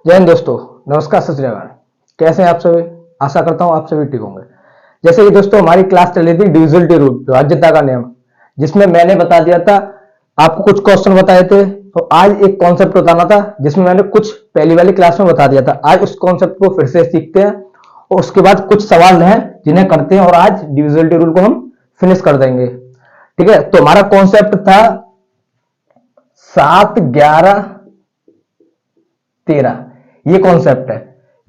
जय हिंद दोस्तों। नमस्कार, सत श्री अकाल। कैसे हैं आप सभी? आशा करता हूं आप सभी ठीक होंगे। जैसे कि दोस्तों हमारी क्लास चली थी डिविजिबिलिटी रूल, विभाज्यता का नियम, जिसमें मैंने बता दिया था, आपको कुछ क्वेश्चन बताए थे। तो आज एक कॉन्सेप्ट बताना था जिसमें मैंने कुछ पहली वाली क्लास में बता दिया था। आज उस कॉन्सेप्ट को फिर से सीखते हैं और उसके बाद कुछ सवाल हैं जिन्हें करते हैं और आज डिविजिबिलिटी रूल को हम फिनिश कर देंगे। ठीक है, तो हमारा कॉन्सेप्ट था 7, 11, 13। ये कॉन्सेप्ट है।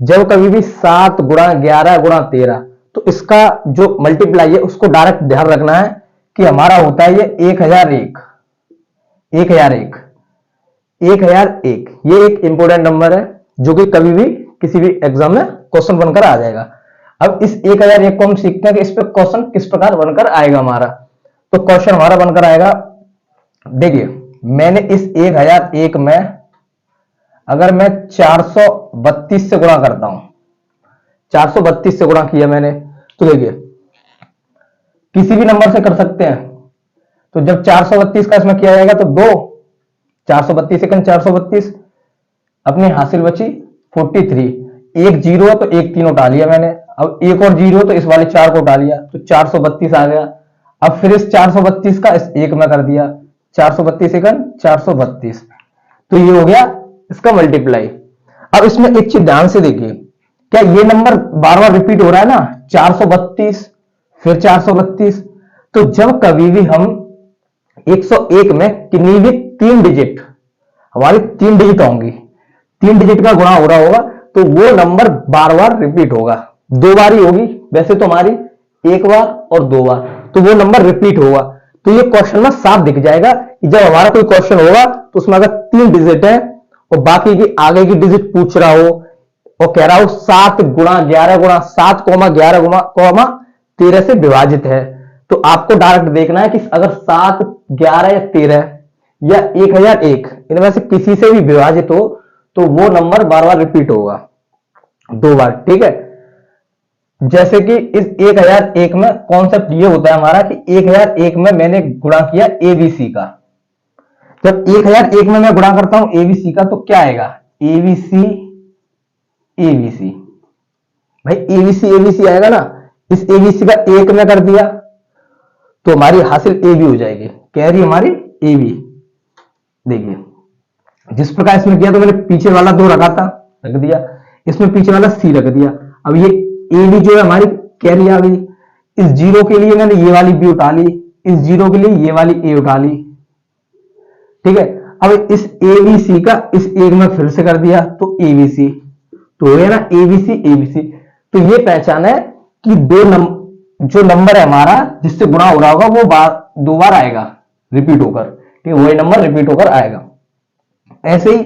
जब कभी भी 7 गुणा 11 गुणा 13, तो इसका जो मल्टीप्लाई है उसको डायरेक्ट ध्यान रखना है कि हमारा होता है ये 1001। 1001 1001 ये एक इंपॉर्टेंट नंबर है जो कि कभी भी किसी भी एग्जाम में क्वेश्चन बनकर आ जाएगा। अब इस 1001 को हम सीखते हैं कि इस पे क्वेश्चन किस प्रकार बनकर आएगा हमारा। तो क्वेश्चन हमारा बनकर आएगा, देखिए मैंने इस 1001 में अगर मैं 432 से गुणा करता हूं, 432 से गुणा किया मैंने, तो देखिए किसी भी नंबर से कर सकते हैं। तो जब 432 का इसमें किया जाएगा तो 2 432 सेकंड 432 अपनी हासिल बची 43। एक जीरो तो एक 3 उठा लिया मैंने, अब एक और जीरो तो इस वाले 4 को उठा लिया तो 432 आ गया। अब फिर इस 432 का इस एक में कर दिया, 432 सेकंड 432, तो ये हो गया इसका मल्टीप्लाई। अब इसमें एक चीज ध्यान से देखिए, क्या ये नंबर बार बार रिपीट हो रहा है ना, 432 फिर 432। तो जब कभी भी हम 101 में किन्हीं भी 3 डिजिट, हमारी 3 डिजिट होंगी, 3 डिजिट का गुणा हो रहा होगा, तो वो नंबर बार बार रिपीट होगा। 2 बार ही होगी वैसे तो हमारी, 1 बार और 2 बार, तो वो नंबर रिपीट होगा। तो ये क्वेश्चन में साफ दिख जाएगा कि जब हमारा कोई क्वेश्चन होगा तो उसमें अगर 3 डिजिट है और बाकी की आगे की डिजिट पूछ रहा हो और कह रहा हो 7 गुणा 11 गुणा 7, 11 गुणा 13 से विभाजित है, तो आपको डायरेक्ट देखना है कि अगर 7, 11 या 13 या 1001 इनमें से किसी से भी विभाजित हो तो वो नंबर बार बार रिपीट होगा, 2 बार। ठीक है, जैसे कि इस 1001 में कॉन्सेप्ट ये होता है हमारा कि 1001 में मैंने गुणा किया एबीसी का। जब 1001 में मैं गुणा करता हूं एबीसी का तो क्या आएगा, एबीसी एबीसी, भाई एबीसी एबीसी आएगा ना। इस एबीसी का 1 में कर दिया तो हमारी हासिल एबी हो जाएगी, कैरी हमारी एबी। देखिए जिस प्रकार इसमें किया तो मैंने पीछे वाला 2 रखा था, रख दिया, इसमें पीछे वाला सी रख दिया। अब ये एबी जो है हमारी कैरी आ गई। इस जीरो के लिए मैंने ये वाली बी उठा ली, इस जीरो के लिए ये वाली ए उठा ली। ठीक है, अब इस एबीसी का इस एक में फिर से कर दिया तो एबीसी, तो हो गया ना एबीसी एबीसी। तो ये पहचान है कि जो नंबर है हमारा जिससे गुणा हो रहा होगा वो 2 बार आएगा रिपीट होकर। ठीक है, वही नंबर रिपीट होकर आएगा। ऐसे ही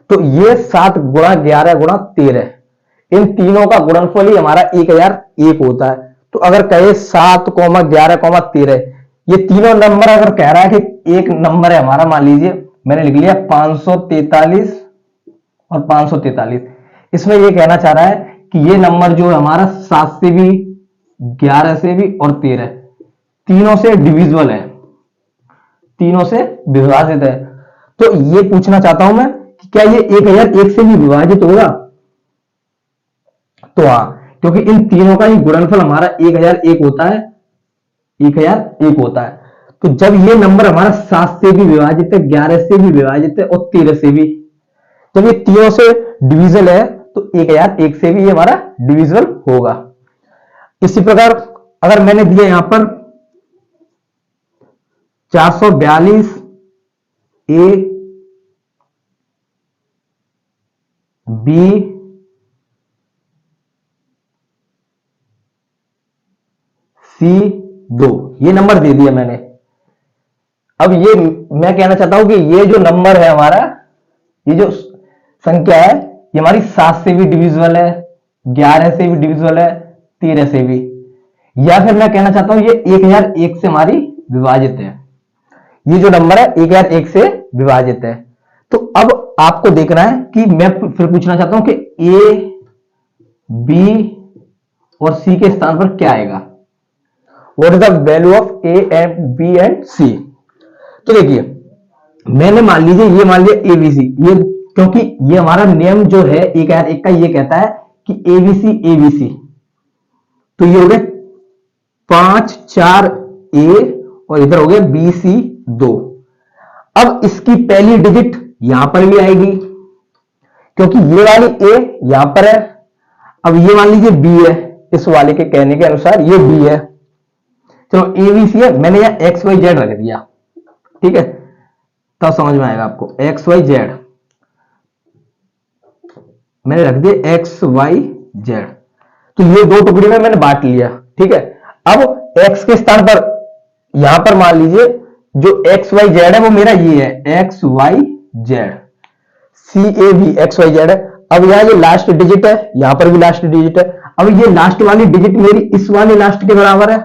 तो ये 7 गुणा 11 गुणा 13, इन तीनों का गुणनफल ही हमारा 1001 होता है। तो अगर कहे 7, 11, 13, ये तीनों नंबर अगर कह रहा है कि एक नंबर है हमारा, मान लीजिए मैंने लिख लिया 543 और 543, इसमें ये कहना चाह रहा है कि ये नंबर जो है हमारा 7 से भी 11 से भी और 13 तीनों से डिविजिबल है, तीनों से विभाजित है। तो ये पूछना चाहता हूं मैं कि क्या ये 1001 से भी विभाजित होगा? तो हाँ, क्योंकि इन तीनों का ही गुणनफल हमारा 1001 होता है, 1001 होता है। तो जब ये नंबर हमारा 7 से भी विभाजित है, 11 से भी विभाजित है और 13 से भी, जब ये तीनों से डिविजल है तो 1001 से भी ये हमारा डिविजिबल होगा। इसी प्रकार अगर मैंने दिया यहां पर 442 ए बी सी 2, ये नंबर दे दिया मैंने। अब ये मैं कहना चाहता हूं कि ये जो नंबर है हमारा, ये जो संख्या है ये हमारी 7 से भी डिविजिबल है, 11 से भी डिविजिबल है, 13 से भी, या फिर मैं कहना चाहता हूं ये 1001 से हमारी विभाजित है। ये जो नंबर है 1001 से विभाजित है। तो अब आपको देखना है कि मैं फिर पूछना चाहता हूं कि ए बी और सी के स्थान पर क्या आएगा, what is the value of A and B and C. तो देखिए मैंने मान लीजिए ये मान लिया एबीसी, ये क्योंकि ये हमारा नियम जो है 1,001 का ये कहता है कि एबीसी एबीसी, तो ये हो गए 5 4 ए और इधर हो गया बीसी 2। अब इसकी पहली डिजिट यहां पर भी आएगी क्योंकि ये वाली ए यहां पर है। अब ये मान लीजिए बी है, इस वाले के कहने के अनुसार ये बी है, चलो ए बी सी है, मैंने यहां एक्स वाई जेड रख दिया, ठीक है, तब समझ में आएगा आपको। एक्स वाई जेड मैंने रख दिया, एक्स वाई जेड, तो ये दो टुकड़ी में मैंने बांट लिया, ठीक है। अब एक्स के स्थान पर यहां पर मान लीजिए जो एक्स वाई जेड है वो मेरा ये है, X Y Z, C A B X Y Z है। अब यहां ये लास्ट डिजिट है, यहां पर भी लास्ट डिजिट है। अब ये लास्ट वाली डिजिट मेरी इस वाली लास्ट के बराबर है,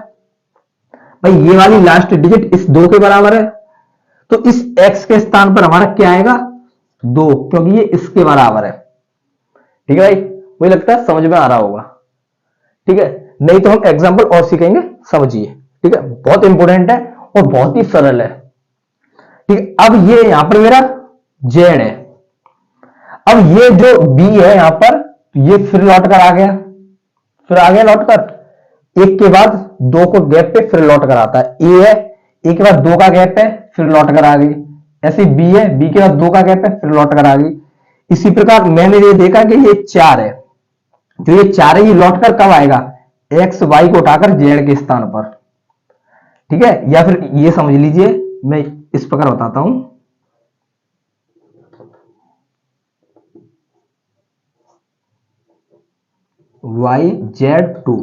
भाई ये वाली लास्ट डिजिट इस 2 के बराबर है, तो इस x के स्थान पर हमारा क्या आएगा, 2, क्योंकि ये इसके बराबर है, ठीक है भाई। मुझे लगता है समझ में आ रहा होगा, ठीक है, नहीं तो हम एग्जांपल और सीखेंगे, समझिए, ठीक है, बहुत इंपॉर्टेंट है और बहुत ही सरल है, ठीक है। अब ये यहां पर मेरा z है, अब ये जो b है यहां पर, ये फिर लौट कर आ गया, फिर आ गया लौट कर, एक के बाद 2 को गैप पे फिर लौट कर आता है, ए है, ए के बाद 2 का गैप है फिर लौट कर आ गई, ऐसे बी है, बी के बाद 2 का गैप है फिर लौट कर आ गई। इसी प्रकार मैंने ये देखा कि ये 4 है, जो ये 4 है ये लौट कर कब आएगा, एक्स वाई को उठाकर जेड के स्थान पर, ठीक है। या फिर ये समझ लीजिए, मैं इस प्रकार बताता हूं, वाई जेड 2,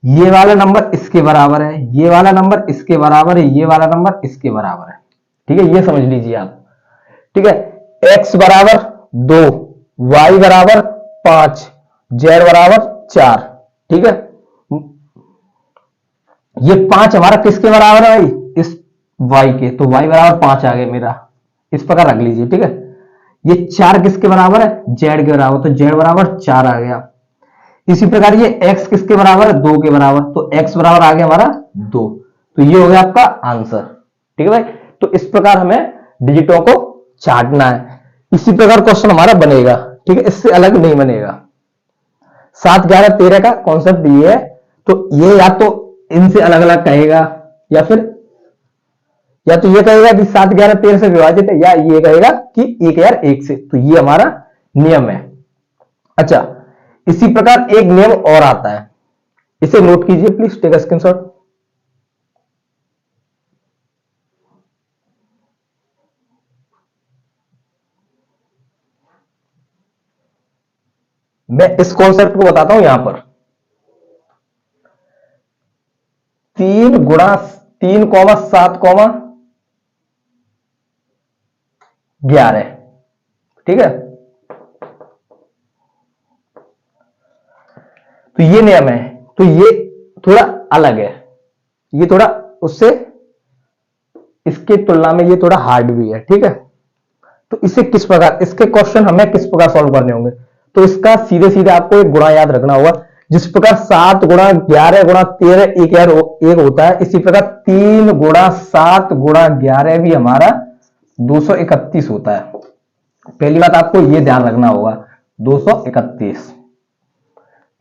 ये वाला नंबर इसके बराबर है, ये वाला नंबर इसके बराबर है, ये वाला नंबर इसके बराबर है, ठीक है, ये समझ लीजिए आप, ठीक है। x बराबर 2, y बराबर 5, z बराबर 4, ठीक है। ये 5 हमारा किसके बराबर है भाई, इस y के, तो y बराबर 5 आ गया मेरा, इस प्रकार रख लीजिए, ठीक है। ये 4 किसके बराबर है, z के बराबर, तो z बराबर 4 आ गया। इसी प्रकार ये x किसके बराबर है, 2 के बराबर, तो x बराबर आ गया हमारा 2, तो ये हो गया आपका आंसर, ठीक है भाई। तो इस प्रकार हमें डिजिटों को छांटना है, इसी प्रकार क्वेश्चन हमारा बनेगा, ठीक है, इससे अलग नहीं बनेगा। 7 11 13 का कॉन्सेप्ट ये है, तो ये या तो इनसे अलग अलग कहेगा, या फिर या तो ये कहेगा कि 7 11 13 से विभाजित है, या ये कहेगा कि 1 यार 1 से, तो ये हमारा नियम है। अच्छा, इसी प्रकार एक नियम और आता है, इसे नोट कीजिए प्लीज, टेक अ स्क्रीनशॉट। मैं इस कॉन्सेप्ट को बताता हूं, यहां पर 3 गुणा 3 7 11, ठीक है, तो ये नियम है, तो ये थोड़ा अलग है, ये थोड़ा उससे इसके तुलना में ये थोड़ा हार्ड भी है, ठीक है। तो इसे किस प्रकार, इसके क्वेश्चन हमें किस प्रकार सॉल्व करने होंगे, तो इसका सीधे सीधे आपको एक गुणा याद रखना होगा, जिस प्रकार 7 गुणा 11 गुणा 13 एक होता है, इसी प्रकार 3 गुणा 7 गुणा 11 भी हमारा 231 होता है। पहली बात आपको ये ध्यान रखना होगा, 231,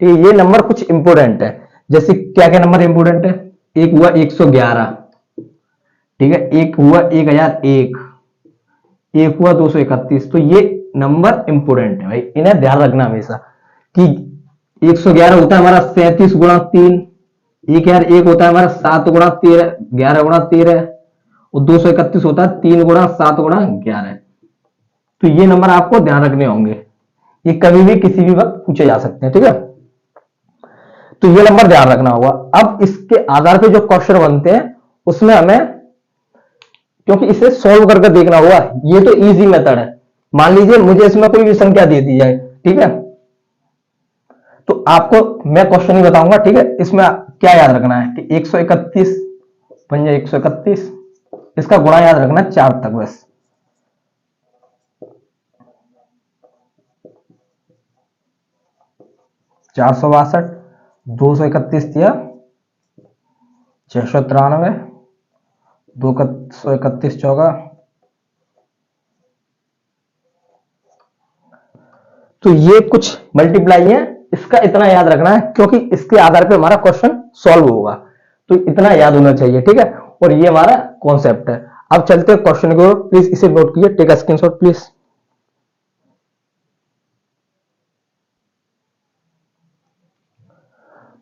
ठीक है। ये नंबर कुछ इंपोर्टेंट है, जैसे क्या क्या नंबर इंपोर्टेंट है, एक हुआ 111, ठीक है, एक हुआ 1001, एक हुआ 231, तो ये नंबर इंपोर्टेंट है भाई, इन्हें ध्यान रखना हमेशा कि 111 होता है हमारा 37 गुणा 3, 1001 होता है हमारा 7 गुणा 13 11 गुणा 13, और 231 होता है 3 गुणा 7 गुणा 11, तो ये नंबर आपको ध्यान रखने होंगे, ये कभी भी किसी भी वक्त पूछे जा सकते हैं, ठीक है, तो ये नंबर ध्यान रखना होगा। अब इसके आधार पे जो क्वेश्चन बनते हैं उसमें हमें, क्योंकि इसे सॉल्व करके देखना होगा, ये तो इजी मेथड है, मान लीजिए मुझे इसमें कोई भी संख्या दे दी जाए, ठीक है, तो आपको मैं क्वेश्चन ही बताऊंगा, ठीक है, इसमें क्या याद रखना है कि 131 बन जाए 131, इसका गुणा याद रखना 4 तक बस, 462, 231 दिया 693, 231 चौका तो ये कुछ मल्टीप्लाई है, इसका इतना याद रखना है क्योंकि इसके आधार पे हमारा क्वेश्चन सॉल्व होगा, तो इतना याद होना चाहिए, ठीक है। और ये हमारा कॉन्सेप्ट है। अब चलते हैं क्वेश्चन को, प्लीज इसे नोट कीजिए, टेक अ स्क्रीनशॉट प्लीज।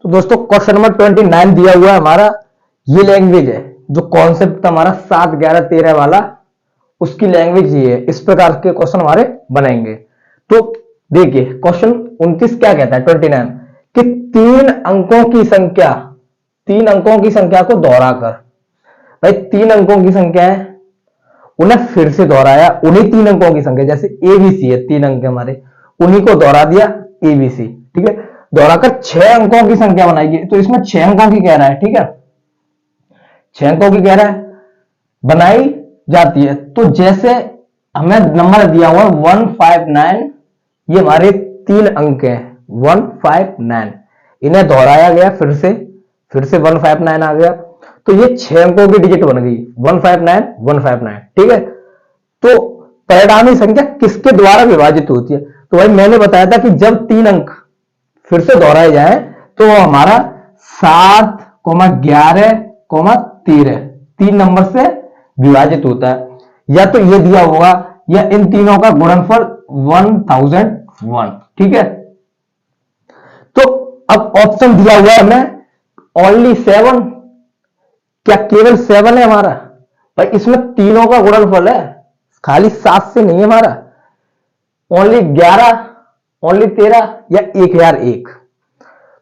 तो दोस्तों क्वेश्चन नंबर 29 दिया हुआ है हमारा, ये लैंग्वेज है जो कॉन्सेप्ट था हमारा 7, 11, 13 वाला, उसकी लैंग्वेज ये है। इस प्रकार के क्वेश्चन हमारे बनेंगे। तो देखिए क्वेश्चन 29 क्या कहता है 29 कि 3 अंकों की संख्या, 3 अंकों की संख्या को दोहराकर, भाई 3 अंकों की संख्या है, उन्हें फिर से दोहराया, उन्हीं 3 अंकों की संख्या, जैसे एबीसी है 3 अंक हमारे, उन्हीं को दोहरा दिया एबीसी, ठीक है। दोहराकर 6 अंकों की संख्या बनाएगी, तो इसमें 6 अंकों की कह रहा है, ठीक है, 6 अंकों की कह रहा है बनाई जाती है। तो जैसे हमें नंबर दिया हुआ 159, ये हमारे 3 अंक हैं 159, इन्हें दोहराया गया फिर से 159 आ गया, तो ये 6 अंकों की डिजिट बन गई 159 159, ठीक है। तो परिणामी संख्या किसके द्वारा विभाजित होती है? तो भाई मैंने बताया था कि जब 3 अंक फिर से दोहराए जाए तो हमारा 7, 11, 13 3 नंबर से विभाजित होता है, या तो ये दिया होगा या इन तीनों का गुणनफल 1001, ठीक है। तो अब ऑप्शन दिया हुआ है हमें ओनली 7, क्या केवल 7 है हमारा? भाई इसमें तीनों का गुणनफल है, खाली 7 से नहीं है हमारा, ओनली 11, ओनली 13 या 1001।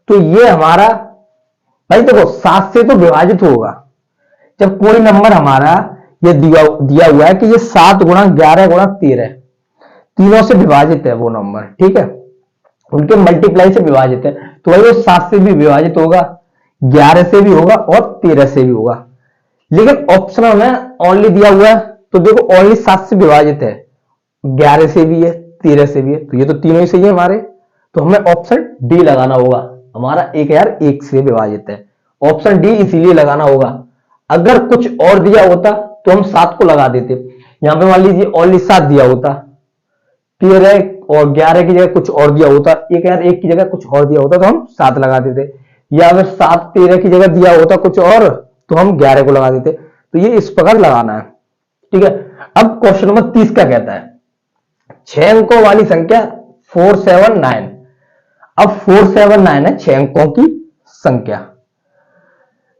तो ये हमारा भाई देखो 7 से तो विभाजित होगा, जब कोई नंबर हमारा ये दिया हुआ है कि ये 7 गुणा 11 गुणा 13 तीनों से विभाजित है वो नंबर, ठीक है, उनके मल्टीप्लाई से विभाजित है, तो भाई वो 7 से भी विभाजित होगा, 11 से भी होगा और 13 से भी होगा। लेकिन ऑप्शन में ओनली दिया हुआ है, तो देखो ओनली 7 से विभाजित है, 11 से भी है, 13 से भी है, तो ये तो तीनों ही सही है हमारे, तो हमें ऑप्शन डी लगाना होगा, हमारा 1001 से विभाजित है, ऑप्शन डी इसीलिए लगाना होगा। अगर कुछ और दिया होता तो हम 7 को लगा देते, यहां पे मान लीजिए ओनली 7 दिया होता, 13 और 11 की जगह कुछ और दिया होता, 1001 की जगह कुछ और दिया होता तो हम 7 लगा देते, या अगर 7 13 की जगह दिया होता कुछ और तो हम 11 को लगा देते। तो ये इस प्रकार लगाना है, ठीक है। अब क्वेश्चन नंबर 30 क्या कहता है, 6 अंकों वाली संख्या 479, अब 479 है 6 अंकों की संख्या,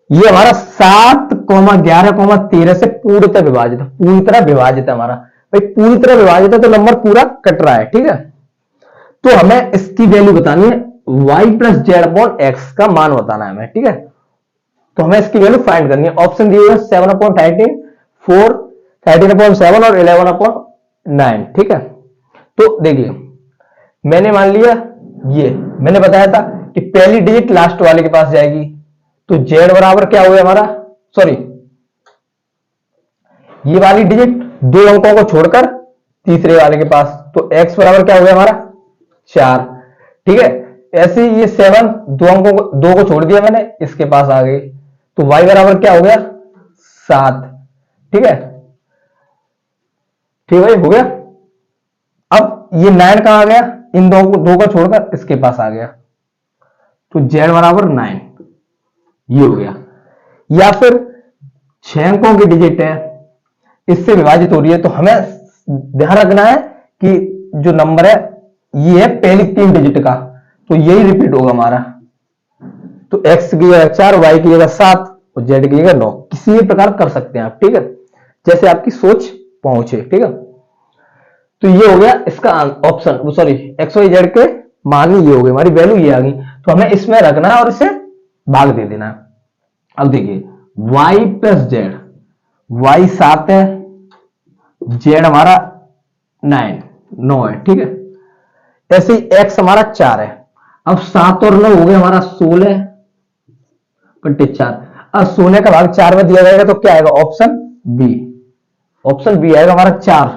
ये हमारा 7, 11, 13 से पूरी तरह विभाजित है, पूरी तरह विभाजित है हमारा, भाई पूरी तरह विभाजित है तो नंबर पूरा कट रहा है, ठीक है। तो हमें इसकी वैल्यू बतानी है, y plus Z upon x का मान बताना है हमें, ठीक है। तो हमें इसकी वैल्यू फाइंड करनी है, ऑप्शन दिए हुए 7/13, 4, 13/7 और 11/9, ठीक है। तो देखिए मैंने मान लिया, ये मैंने बताया था कि पहली डिजिट लास्ट वाले के पास जाएगी, तो z बराबर क्या हुआ हमारा, सॉरी ये वाली डिजिट 2 अंकों को छोड़कर तीसरे वाले के पास, तो x बराबर क्या हुआ हमारा 4, ठीक है। ऐसे ही ये 7 2 अंकों को 2 को छोड़ दिया मैंने, इसके पास आ गई, तो y बराबर क्या हो गया 7, ठीक है, ठीक है हो गया। अब ये 9 कहां आ गया, इन 2 को छोड़कर इसके पास आ गया, तो z बराबर 9, ये हो गया। या फिर 6 अंकों की डिजिट है, इससे विभाजित हो रही है, तो हमें ध्यान रखना है कि जो नंबर है ये है पहली 3 डिजिट का, तो यही रिपीट होगा हमारा, तो x की जगह 4, y की जगह 7 और z की जगह 9, किसी भी प्रकार कर सकते हैं आप, ठीक है, जैसे आपकी सोच पहुंचे, ठीक है। तो ये हो गया इसका option, sorry X Y Z के मान ही ये हो गए, हमारी वैल्यू ये आ गई, तो हमें इसमें रखना है और इसे भाग दे देना है। अब देखिए y प्लस जेड, y 7 है, z हमारा 9 है, ठीक है। ऐसे ही x हमारा 4 है, अब 7 और 9 हो गए हमारा 16 बटे 4, अब 16 का भाग 4 में दिया जाएगा तो क्या आएगा, ऑप्शन बी, ऑप्शन बी आएगा हमारा 4,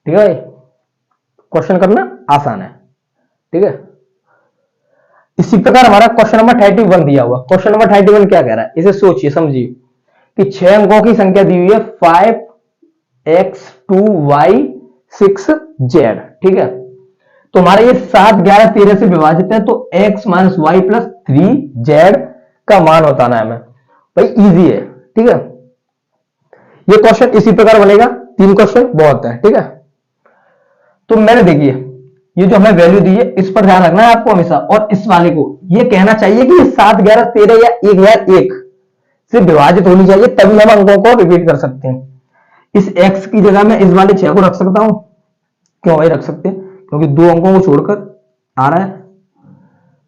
ठीक है भाई, क्वेश्चन करना आसान है, ठीक है। इसी प्रकार हमारा क्वेश्चन नंबर 31 दिया हुआ, क्वेश्चन नंबर 31 क्या कह रहा है, इसे सोचिए समझिए कि 6 अंकों की संख्या दी हुई है 5x2y 6z, ठीक है। तो हमारा ये 7, 11, 13 से विभाजित है, तो x minus Y plus 3z का मान बताना है हमें। भाई इजी है, ठीक है। ये क्वेश्चन इसी प्रकार बनेगा, 3 क्वेश्चन बहुत है, ठीक है। तो मैंने देखिए ये जो हमें वैल्यू दी है इस पर ध्यान रखना है आपको हमेशा, और इस वाले को ये कहना चाहिए कि 7, 11, 13 या 1001 से विभाजित होनी चाहिए, तभी हम अंकों को रिपीट कर सकते हैं। इस x की जगह में इस वाले 6 को रख सकता हूं, क्यों भाई रख सकते हैं, क्योंकि 2 अंकों को छोड़कर आ रहा है।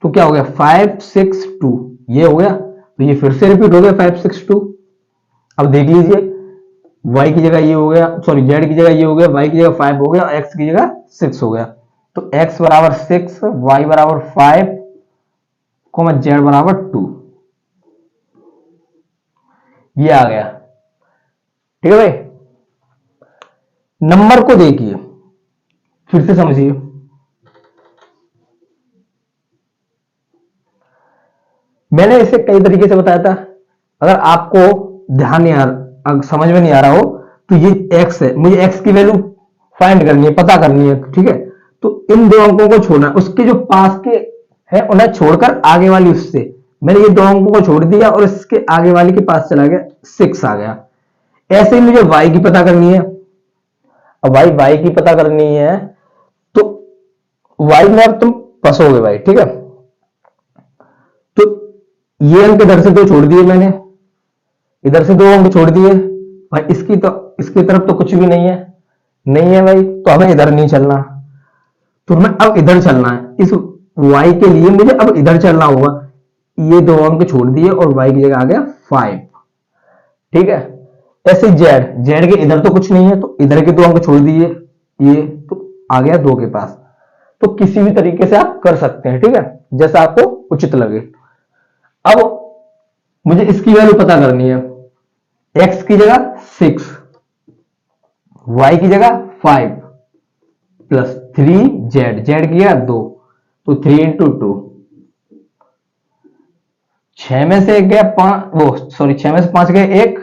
तो क्या हो गया 5, 6, 2, ये हो गया, तो ये फिर से रिपीट हो गया 5, 6, 2। अब देख लीजिए y की जगह ये हो गया, सॉरी z की जगह ये हो गया, y की जगह 5 हो गया, x की जगह 6 हो गया। तो x बराबर 6, y बराबर 5, z बराबर 2, ये आ गया, ठीक है भाई। नंबर को देखिए, फिर से समझिए। मैंने इसे कई तरीके से बताया था, अगर आपको ध्यान नहीं आ रहा, समझ में नहीं आ रहा हो, तो ये x है, मुझे x की वैल्यू फाइंड करनी है, पता करनी है, ठीक है। तो इन 2 अंकों को छोड़ना, उसके जो पास के है उन्हें छोड़कर आगे वाली उससे, मैंने ये 2 अंकों को छोड़ दिया और इसके आगे वाली के पास चला गया, 6 आ गया। ऐसे ही मुझे y की पता करनी है। अब y की पता करनी है, तो y में अब तुम फंसोगे भाई, ठीक है। तो ये अंक इधर से 2 छोड़ दिए मैंने, इधर से 2 अंक छोड़ दिए भाई, इसकी तरफ तो कुछ भी नहीं है, नहीं है भाई, तो हमें इधर नहीं चलना, तो हमें अब इधर चलना है। इस y के लिए मुझे अब इधर चलना होगा, ये 2 अंक छोड़ दिए और y की जगह आ गया 5, ठीक है। ऐसे z के इधर तो कुछ नहीं है, तो इधर के 2 अंक छोड़ दिए, ये तो आ गया 2 के पास। तो किसी भी तरीके से आप कर सकते हैं, ठीक है, जैसा आपको उचित लगे। अब मुझे इसकी वैल्यू पता करनी है, x की जगह 6, y की जगह 5 प्लस 3z, z की जगह 2, तो 3 इंटू 2, 6 में से 1 गया 5, वो सॉरी 6 में से 5 गए 1,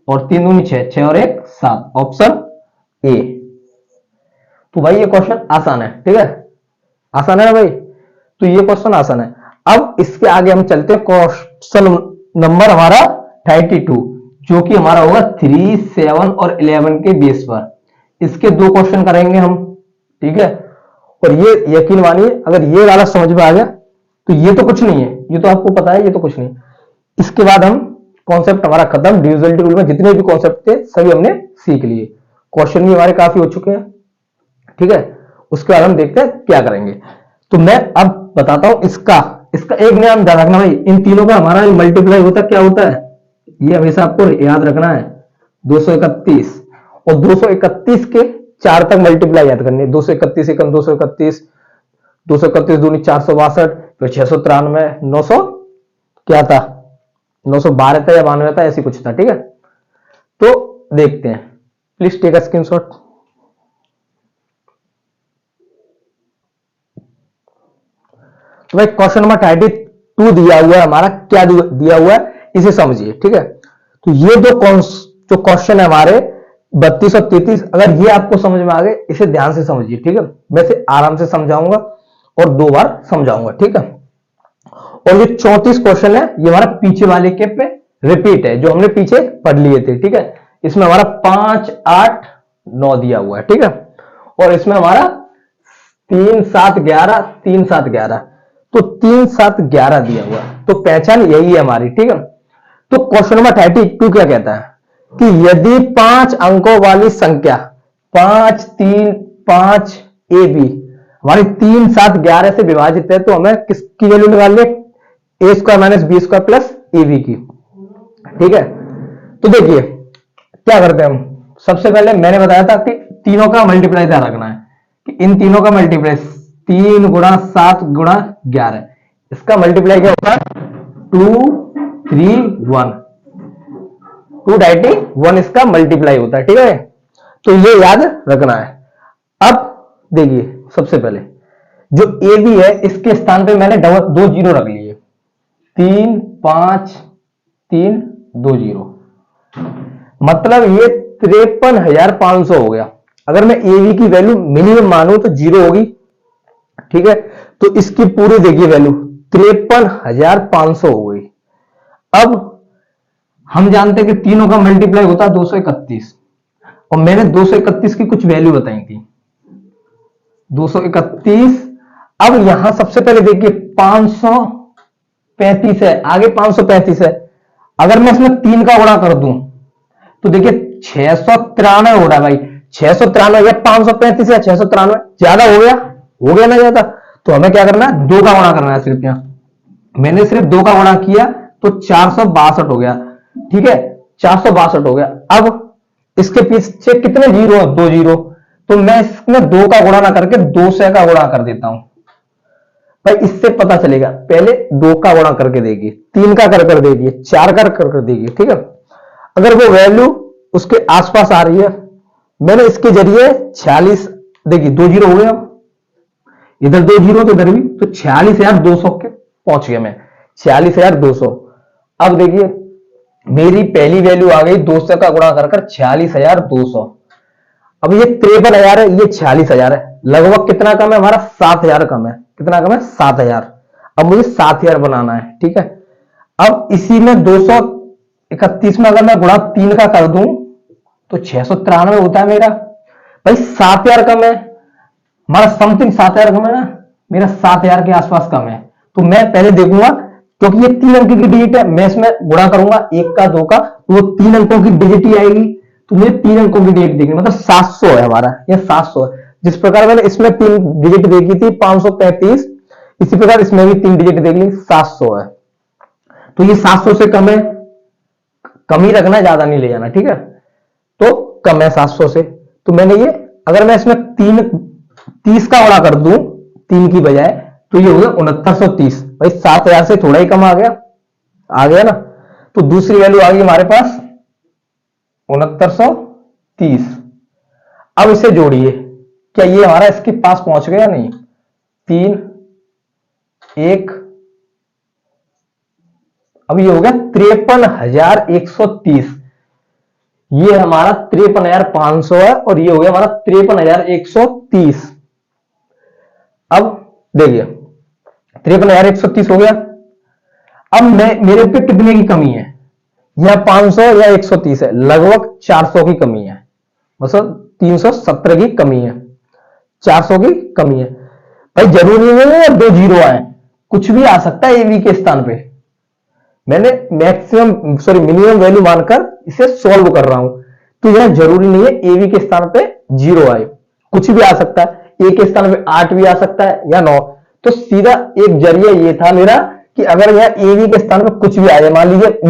और 3 दूनी 6, 6 और 1 7, ऑप्शन ए। तो भाई ये क्वेश्चन आसान है, ठीक है, आसान है ना भाई, तो ये क्वेश्चन आसान है। अब इसके आगे हम चलते हैं, क्वेश्चन नंबर हमारा 32, जो कि हमारा होगा 3, 7 और 11 के बेस पर। इसके 2 क्वेश्चन करेंगे हम, ठीक है। और ये यकीन मानिए अगर ये वाला समझ में आ गया तो ये तो कुछ नहीं है, ये तो आपको पता है, ये तो कुछ नहीं। इसके बाद हम कॉन्सेप्ट हमारा खत्म, डिविजिबिलिटी रूल में जितने भी कॉन्सेप्ट थे सभी हमने सीख लिए, क्वेश्चन भी हमारे काफी हो चुके हैं, ठीक है। उसके बाद हम देखते हैं क्या करेंगे। तो मैं अब बताता हूं इसका एक नियम ध्यान रखना भाई, इन तीनों का हमारा मल्टीप्लाई होता क्या होता है, ये हमेशा आपको याद रखना है, 231, और 231 के 4 तक मल्टीप्लाई याद करनी है, 231 एकम 231, 231 दूनी 462, फिर 693, 900 क्या था, 912 था या 92 था, ऐसी कुछ था, ठीक है। तो देखते हैं, प्लीज टेक अ स्क्रीनशॉट। तो भाई क्वेश्चन नंबर 32 दिया हुआ है हमारा, क्या दिया हुआ है इसे समझिए, ठीक है। तो ये जो क्वेश्चन है हमारे 32 और 33, अगर ये आपको समझ में आ गए, इसे ध्यान से समझिए, ठीक है। मैं इसे आराम से समझाऊंगा और 2 बार समझाऊंगा, ठीक है। और ये 34 क्वेश्चन है, ये हमारा पीछे वाले के पे रिपीट है, जो हमने पीछे पढ़ लिए थे, ठीक है। इसमें हमारा 5, 8, 9 दिया हुआ है, ठीक है। और इसमें हमारा 3, 7, 11, 3, 7, 11, तो 3, 7, 11 दिया हुआ है, तो पहचान यही है हमारी, ठीक है। तो क्वेश्चन नंबर 32 क्या कहता है कि यदि 5 अंकों वाली संख्या 5, 3, 5 ए बी हमारी 3, 7, 11 से विभाजित है, तो हमें किसकी वैल्यू निकालनी है, A square minus B square plus A B की, ठीक है। तो देखिए क्या करते हैं हम, सबसे पहले मैंने बताया था कि तीनों का मल्टीप्लाई ध्यान रखना है, कि इन तीनों का मल्टीप्लाई 3 गुणा 7 गुणा 11, इसका मल्टीप्लाई क्या होता है 2, 3, 1, 291 इसका मल्टीप्लाई होता है, ठीक है। तो ये याद रखना है। अब देखिए सबसे पहले जो ए बी है, इसके स्थान पे मैंने 2 जीरो रख लिए, 3, 5, 3, 2 जीरो, मतलब ये 53,500 हो गया। अगर मैं ए बी की वैल्यू मिनिमम मानूं तो 0 होगी, ठीक है। तो इसकी पूरी देखिए वैल्यू 53,500 हो गई। अब हम जानते हैं कि तीनों का मल्टीप्लाई होता है 231, और मैंने 231 की कुछ वैल्यू बताई थी 231। अब यहां सबसे पहले देखिए 535 है, आगे 535 है। अगर मैं इसमें 3 का गुणा कर दूं तो देखिए 693 हो रहा है भाई। 693 या 535 या 693 ज्यादा हो गया ना ज्यादा। तो हमें क्या करना है, 2 का गुणा करना है सिर्फ। यहां मैंने सिर्फ 2 का गुणा किया तो 462 हो गया, ठीक है, 462 हो गया। अब इसके पीछे कितने जीरो है, 2 जीरो। तो मैं इसमें 2 का गुणा ना करके 2 से का गुणा कर देता हूं भाई, इससे पता चलेगा। पहले 2 का गुणा करके देखिए, 3 का कर देखिए, 4 का कर देखिए, ठीक है। अगर वो वैल्यू उसके आसपास आ रही है, मैंने इसके जरिए 46 देखिए 2 जीरो हो गया, इधर 2 जीरो तो इधर भी, तो 46,200 के पहुंच गया मैं, 46,200। अब देखिए मेरी पहली वैल्यू आ गई 2 से का गुणा कर 46,200। अब ये 53,000 है, ये 46,000 है, लगभग कितना कम है हमारा, 7,000 कम है। कितना कम है, 7,000। अब मुझे 7,000 बनाना है, ठीक है। अब इसी में 231 में अगर मैं गुणा 3 का कर दूं तो 693 होता है मेरा भाई। 7,000 कम है हमारा, समथिंग 7,000 कम है ना, मेरा 7,000 के आसपास कम है। तो मैं पहले देखूंगा, क्योंकि ये 3 अंक की डिजिट है, मैं इसमें गुणा करूंगा 1 का 2 का, तो वो 3 अंकों की डिजिट ही आएगी। तो मुझे 3 अंकों की डिजिट देखनी, मतलब 700 है हमारा, ये 700 है। जिस प्रकार मैंने इसमें 3 डिजिट देखी थी 535, इसी प्रकार इसमें भी 3 डिजिट देख ली, 700 है। तो ये 700 से कम है, कम ही रखना, ज्यादा नहीं ले जाना, ठीक है। तो कम है 700 से। तो मैंने ये, अगर मैं इसमें 30 का गुणा कर दूं 3 की बजाय, तो ये हो गया 6930 भाई। 7,000 से थोड़ा ही कम आ गया ना। तो दूसरी वैल्यू आ गई हमारे पास 6930। अब इसे जोड़िए, क्या ये हमारा इसके पास पहुंच गया, नहीं, 3 1। अब ये हो गया 53,130। ये हमारा 53,500 है, और ये हो गया हमारा 53,130। अब देखिए 53,130 हो गया। अब मेरे पे कितने की कमी है, या 500 या 130 है, लगभग 400 की कमी है, मतलब 370 की कमी है, 400 की कमी है भाई। जरूरी नहीं है 2 जीरो आए, कुछ भी आ सकता है एवी के स्थान पे। मैंने मिनिमम वैल्यू मानकर इसे सॉल्व कर रहा हूं, तो यह जरूरी नहीं है एवी के स्थान पे 0 आए, कुछ भी आ सकता है। ए के स्थान पे 8 भी आ सकता है या 9। तो सीधा एक जरिया ये था मेरा कि अगर यह एवी के स्थान पे कुछ भी आ जाए, मान लीजिए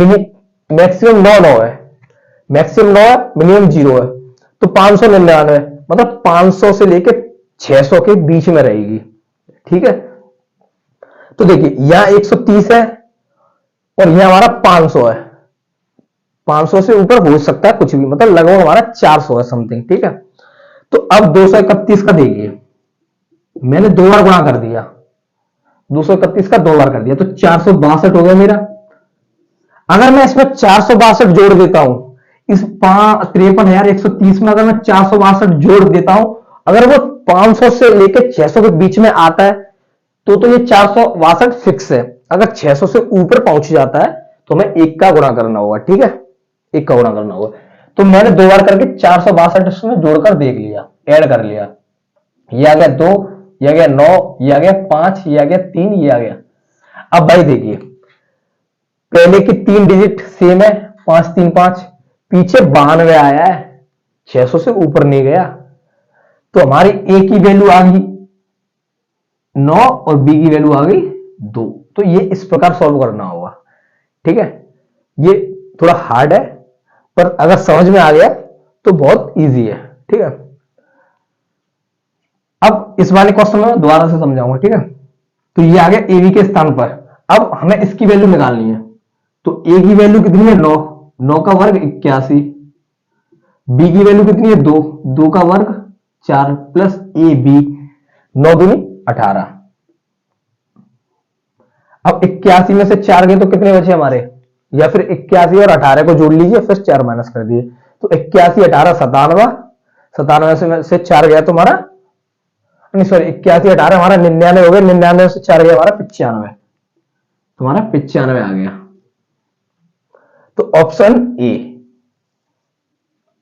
मैक्सिमम 9 है, मैक्सिमम 9 है, मिनिमम 0 है, तो 599, मतलब 500 से लेकर 600 के बीच में रहेगी, ठीक है। तो देखिए यहां 130 है और यह हमारा 500 है, 500 से ऊपर हो सकता है कुछ भी, मतलब लगभग हमारा 400 है समथिंग, ठीक है। तो अब 231 का देखिए, मैंने 2 बार गुणा कर दिया, 231 का 2 बार कर दिया, तो 462 हो गया मेरा। अगर मैं इसमें 462 जोड़ देता हूं, इस 53,130 में अगर मैं 462 जोड़ देता हूं, अगर वो 500 से लेकर 600 के बीच में आता है तो ये 462 फिक्स है। अगर 600 से ऊपर पहुंच जाता है तो हमें 1 का गुणा करना होगा, ठीक है, 1 का गुणा करना होगा। तो मैंने 2 बार करके 462 इसमें जोड़कर देख लिया, ऐड कर लिया। ये आ गया 2, ये आ गया 9, ये आ गया 5, ये आ गया 3, ये आ गया। अब भाई देखिए पहले की 3 डिजिट सेम है, 535, पीछे 92 आया है, 600 से ऊपर नहीं गया। तो हमारी ए की वैल्यू आ गई 9 और बी की वैल्यू आ गई 2। तो ये इस प्रकार सॉल्व करना होगा, ठीक है। ये थोड़ा हार्ड है, पर अगर समझ में आ गया तो बहुत इजी है, ठीक है। अब इस वाले क्वेश्चन में दोबारा से समझाऊंगा, ठीक है। तो ये आ गया एवी के स्थान पर। अब हमें इसकी वैल्यू निकालनी है, तो ए की वैल्यू कितनी है 9, 9 का वर्ग 81, बी की वैल्यू कितनी है 2, 2 का वर्ग 4 प्लस ए बी 9 दूनी 18। अब 81 में से 4 गए तो कितने बचे हमारे, या फिर 81 और 18 को जोड़ लीजिए फिर 4 माइनस कर दिए, तो 81 18 97, 97 से 4 गया तो हमारा, नहीं सॉरी 81 18 हमारा 99 हो गया, 99 से 4 गया हमारा 95, तुम्हारा 95 आ गया। तो ऑप्शन ए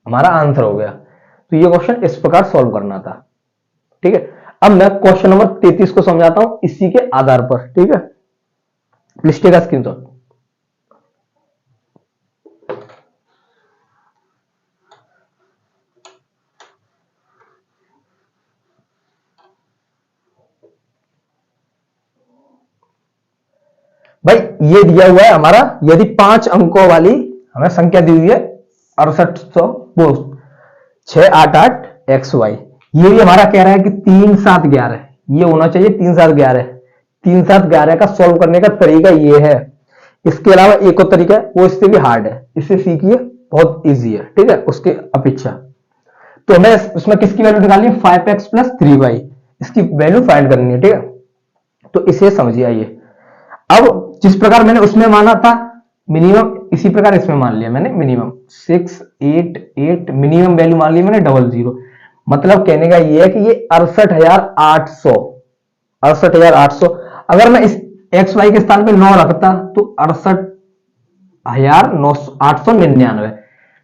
हमारा आंसर हो गया। तो ये क्वेश्चन इस प्रकार सॉल्व करना था। ठीक है, अब मैं क्वेश्चन नंबर 33 को समझाता हूं इसी के आधार पर। ठीक है, प्लीज टेक अ स्क्रीनशॉट। भाई ये दिया हुआ है हमारा, यदि 5 अंकों वाली हमें संख्या दी हुई है 6888XY, ये भी हमारा कह रहा है कि 3 7 11, ये होना चाहिए 3 7 11। 3 7 11 का सॉल्व करने का तरीका ये है। इसके अलावा एक और तरीका है, वो इससे भी हार्ड है, इससे सीखिए, बहुत इजी है। ठीक है, उसके अपेक्षा। तो हमें इसमें किसकी वैल्यू निकालनी है, 5x + 3y, इसकी वैल्यू फाइंड करनी है। ठीक है, तो इसे समझिए। आइए, अब जिस प्रकार मैंने उसमें माना था मिनिमम, इसी प्रकार इसमें मान लिया मैंने मिनिमम 6 8 8, मिनिमम वैल्यू मान ली मैंने 00। मतलब कहने का ये है कि ये 68,800, 68,800। अगर मैं इस XY के स्थान पे 9 रखता तो 68,899,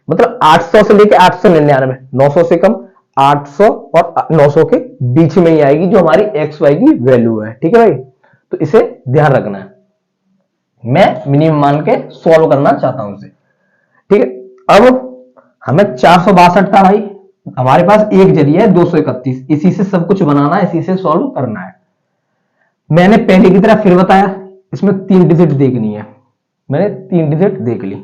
मतलब 800 से लेकर 899, 900 से कम, 800 और 900 के बीच में ही आएगी जो हमारी XY की वैल्यू है। ठीक है भाई, तो इसे ध्यान रखना है। मैं मिनिमम मान के सॉल्व करना चाहता हूं इसे। ठीक है, अब हमें 462 था भाई, हमारे पास एक जरिया है 231, इसी से सब कुछ बनाना है, इसी से सॉल्व करना है। मैंने पहले की तरह फिर बताया, इसमें 3 डिजिट देखनी है, मैंने 3 डिजिट देख ली,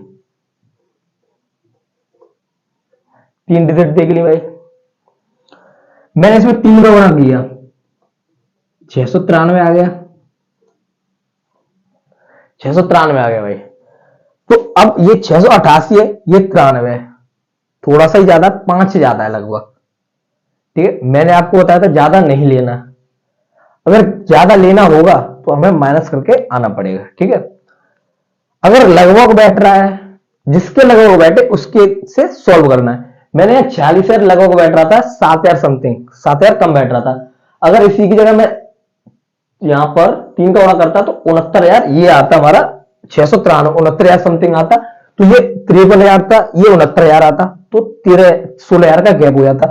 3 डिजिट देख ली भाई। मैंने इसमें 3 का गुणा किया, 693 आ गया, 693 आ गया भाई। तो अब ये 688 है, ये 93, थोड़ा सा ही ज्यादा, 5 ज्यादा है लगभग। ठीक है, मैंने आपको बताया था ज्यादा नहीं लेना, अगर ज्यादा लेना होगा तो हमें माइनस करके आना पड़ेगा। ठीक है, अगर लगभग बैठ रहा है, जिसके लगभग बैठे उसके से सॉल्व करना है। मैंने 46,000 लगभग बैठ रहा था, 7,000 समथिंग, 7,000 कम बैठ रहा था। अगर इसी की जगह मैं यहां पर 3 का गुणा करता तो 69,000 ये आता हमारा, 693 69,000 समथिंग आता, तो ये 53,000 था, ये 69,000 आता, तो 16,000 का गैप हो जाता।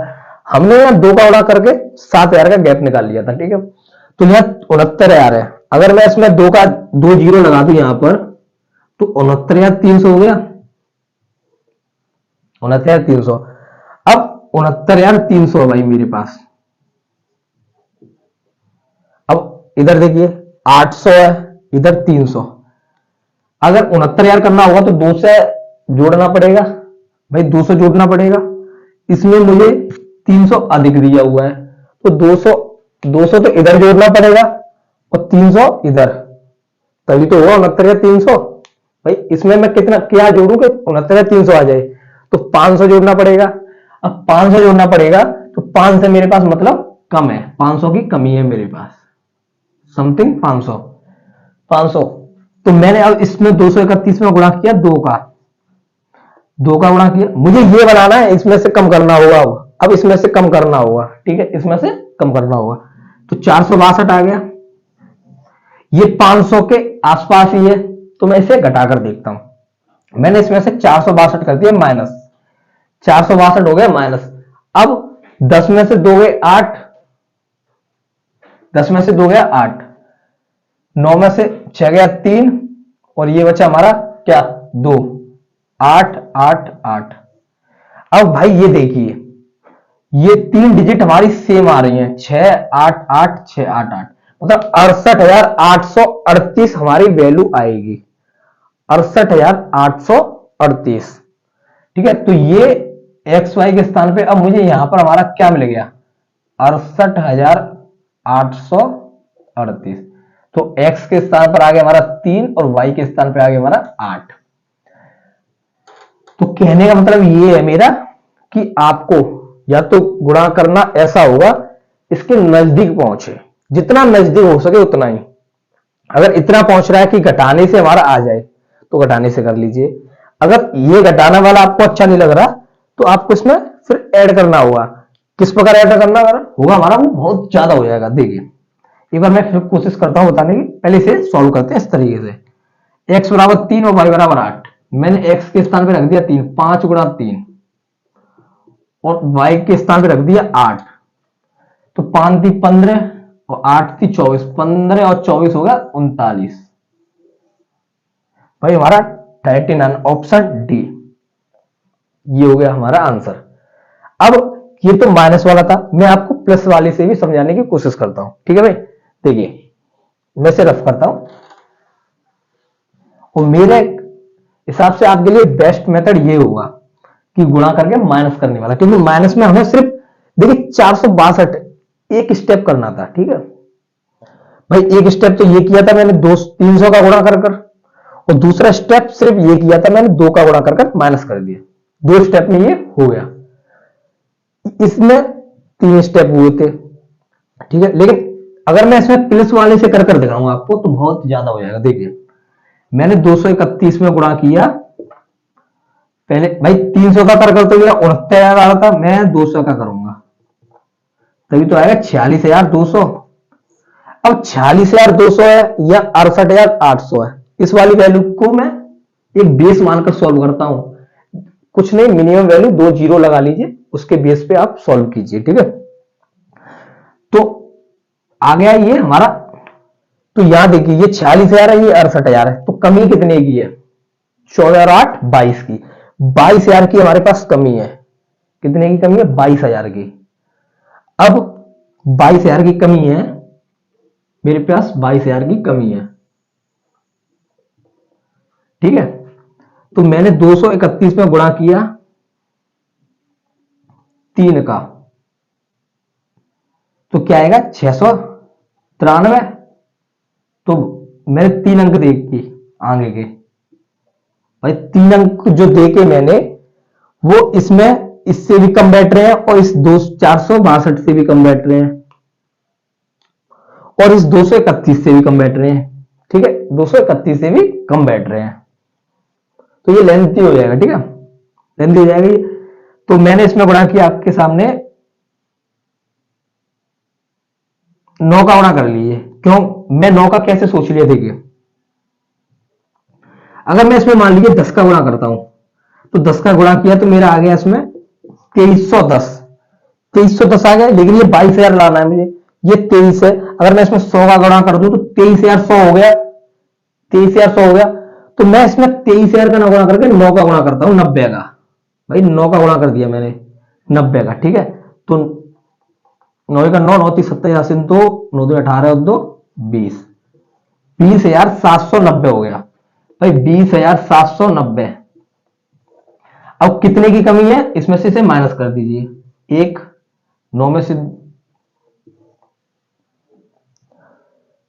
हमने यहाँ 2 का गुणा करके 7,000 का गैप निकाल लिया था। ठीक है, तो यहाँ 69,000 है, अगर मैं इसमें 2 जीरो लगा दूं यहां पर तो 69,300 हो गया, 69,300। अब 69,300 है भाई मेरे पास। अब इधर देखिए 800 है, इधर 300। अगर 69,000 करना होगा तो 2 से जोड़ना पड़ेगा भाई, 200 जोड़ना पड़ेगा। इसमें मुझे 300 अधिक दिया हुआ है, तो 200 तो इधर जोड़ना पड़ेगा और 300 इधर, तभी तो होगा 69,300 भाई। इसमें मैं कितना क्या जोड़ू कि 69,300 आ जाए, तो 500 जोड़ना पड़ेगा। अब 500 जोड़ना पड़ेगा तो 5 से मेरे पास मतलब कम है, 500 की कमी है मेरे पास, समथिंग 500। तो मैंने अब इसमें 231 में गुणा किया, 2 का गुणा किया। मुझे ये बनाना है, इसमें से कम करना होगा, अब इसमें से कम करना होगा। ठीक है, इसमें से कम करना होगा, तो 462 आ गया। ये 500 के आसपास ही है, तो मैं इसे घटाकर देखता हूं। मैंने इसमें से 462 कर दिया माइनस, 462 हो गया माइनस। अब 10 में से 2 गए 8, 10 में से 2 गया 8, 9 में से 6 गया 3, और ये बचा हमारा क्या 2, 8 8 8। अब भाई ये देखिए, ये 3 डिजिट हमारी सेम आ रही हैं, 6 8 8 6 8 8, मतलब 68,838 हमारी वैल्यू आएगी, 68,838। ठीक है, तो ये XY के स्थान पे अब मुझे यहां पर हमारा क्या मिल गया, 68,838। तो X के स्थान पर आ गया हमारा 3 और Y के स्थान पर आ गया हमारा 8। तो कहने का मतलब ये है मेरा कि आपको या तो गुणा करना ऐसा होगा, इसके नजदीक पहुंचे, जितना नजदीक हो सके उतना ही। अगर इतना पहुंच रहा है कि घटाने से हमारा आ जाए तो घटाने से कर लीजिए। अगर ये घटाने वाला आपको अच्छा नहीं लग रहा तो आपको इसमें फिर ऐड करना होगा, किस प्रकार ऐड करना अगर होगा हमारा, वो बहुत ज्यादा हो जाएगा। देखिए एक बार मैं फिर कोशिश करता हूं बताने की, पहले इसे सॉल्व करते हैं इस तरीके से। x बराबर 3 और y बराबर 8, मैंने x के स्थान पे रख दिया 3, 5 गुणा 3, और y के स्थान पे रख दिया 8, तो 5 थी 15 और 8 थी 24, 15 और 24 हो गया 39। भाई हमारा 39 ऑप्शन डी ये हो गया हमारा आंसर। अब ये तो माइनस वाला था, मैं आपको प्लस वाले से भी समझाने की कोशिश करता हूं, ठीक है भाई। देखिए मैं से रफ करता हूं, और मेरे हिसाब से आपके लिए बेस्ट मेथड ये होगा कि गुणा करके माइनस करने वाला, क्योंकि माइनस में हमें सिर्फ देखिए 462 एक स्टेप करना था, ठीक है भाई। एक स्टेप तो ये किया था मैंने 300 का गुणा कर कर, और दूसरा स्टेप सिर्फ ये किया था मैंने 2 का गुणा कर माइनस कर दिया। 2 स्टेप में ये हो गया, इसमें 3 स्टेप हुए थे, ठीक है। लेकिन अगर मैं इसमें प्लस वाले से कर दिखाऊंगा आपको तो बहुत ज्यादा हो जाएगा। देखिए मैंने 231 में गुणा किया, पहले भाई 300 का कर तो मेरा 69,000 आ रहा था, मैं 200 का करूंगा तभी तो आएगा 46,200। अब 46,200 है या 68,800 है, इस वाली वैल्यू को मैं एक बेस मानकर सॉल्व करता हूं। कुछ नहीं, मिनिमम वैल्यू 2 जीरो लगा लीजिए, उसके बेस पे आप सॉल्व कीजिए, ठीक है। तो आ गया ये हमारा, तो यहां देखिए ये 46,000 है, ये 68,000 है, तो कमी कितने की है? 14 और 8 22 की, 22,000 की हमारे पास कमी है। कितने की कमी है? 22,000 की। अब 22,000 की कमी है मेरे पास, 22,000 की कमी है, ठीक है। तो मैंने 231 में गुणा किया 3 का, तो क्या आएगा? 693। तो मैंने 3 अंक देख के आगे के, भाई 3 अंक जो देके मैंने वो इसमें इससे भी कम बैठ रहे हैं, और इस 462 से भी कम बैठ रहे हैं, और इस 231 से भी कम बैठ रहे हैं, ठीक है। 231 से भी कम बैठ रहे हैं, तो ये लेंथी हो जाएगा, ठीक है, लेंथी हो जाएगी। तो मैंने इसमें गुणा किया आपके सामने 9 का गुणा कर लीजिए। क्यों मैं 9 का कैसे सोच लिया? देखिए अगर मैं इसमें मान लीजिए 10 का गुणा करता हूं, तो 10 का गुणा किया तो मेरा आ गया इसमें 2310, 2310 आ गया। लेकिन ये 22,000 लाना है मुझे, ये 23 है। अगर मैं इसमें 100 का गुणा कर दूं तो 23,100 हो गया, 23,100 हो गया। तो मैं इसमें 23,000 का गुणा करके 9 का गुणा करता हूं 90 का, भाई 9 का गुणा कर दिया मैंने 90 का, ठीक है। तो 9 का 9, 9 30 70 2, 9 2 18 2 20, 20,790 हो गया भाई, 20,790। अब कितने की कमी है? इसमें से इसे माइनस कर दीजिए, 1 9 में से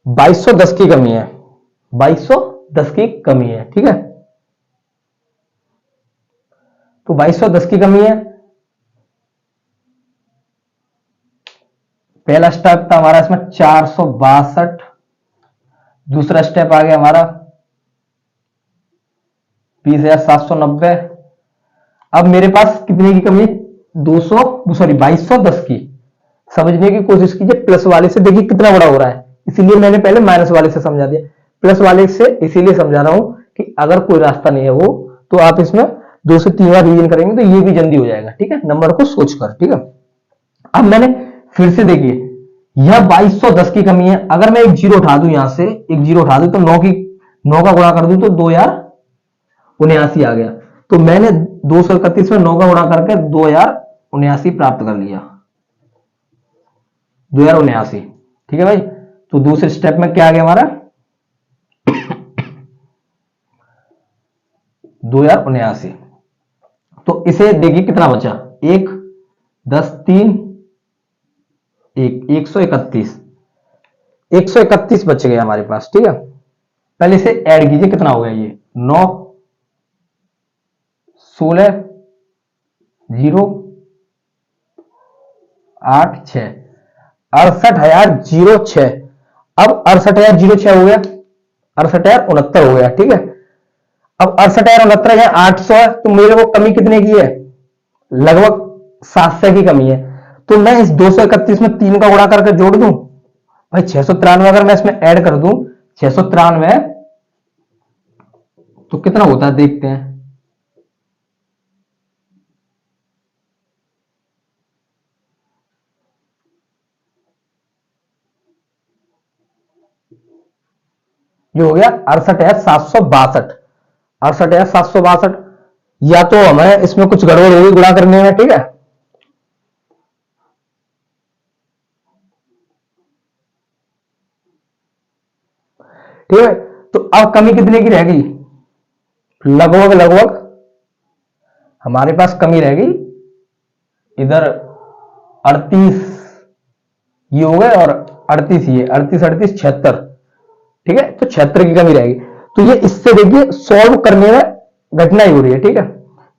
2210 की कमी है, 2210 की कमी है, ठीक है। तो 2210 की कमी है। पहला स्टेप था हमारा इसमें 462, दूसरा स्टेप आ गया हमारा 20,790। अब मेरे पास कितने की कमी? 2210 की। समझने की कोशिश कीजिए, प्लस वाले से देखिए कितना बड़ा हो रहा है, इसीलिए मैंने पहले माइनस वाले से समझा दिया। प्लस वाले से इसीलिए समझा रहा हूं कि अगर कोई रास्ता नहीं है वो, तो आप इसमें 2 से 3 बार रिवीजन करेंगे तो ये भी जल्दी हो जाएगा, ठीक है, नंबर को सोचकर, ठीक है। अब मैंने फिर से देखिए यह 2210 की कमी है। अगर मैं एक जीरो उठा दूं, यहां से एक जीरो उठा दूं, तो 9 का गुणा कर दूं तो 2079 आ गया। तो मैंने 231 में 9 का गुणा करके 2079 प्राप्त कर लिया, 2079, ठीक है भाई। तो दूसरे स्टेप में क्या आ गया हमारा? 2079। तो इसे देखिए कितना बचा, 1 10 3 1 131, 131 बच गया हमारे पास, ठीक है। पहले इसे ऐड कीजिए, कितना हो गया ये? 9 16 0 8 6, 68,006। अब 68,006 हो गया, 68,069 हो गया, ठीक है। अब 68,069 है, 800 है, तो मेरे को कमी कितने की है? लगभग 700 की कमी है। तो मैं इस 231 में 3 का गुणा करके जोड़ दूं भाई 693, अगर मैं इसमें ऐड कर दूं 693 तो कितना होता है देखते हैं। ये हो गया 68,762, 68,762। या तो हमें इसमें कुछ गड़बड़ होगी गुणा करने में, ठीक है। ठीक है, तो अब कमी कितने की रहेगी, लगभग लगभग हमारे पास कमी रहेगी इधर 38 ये हो गए और 38 ये 38 38 76, ठीक है। तो 76 की कमी रहेगी। तो ये इससे देखिए सॉल्व करने में घटना ही हो रही है, ठीक है।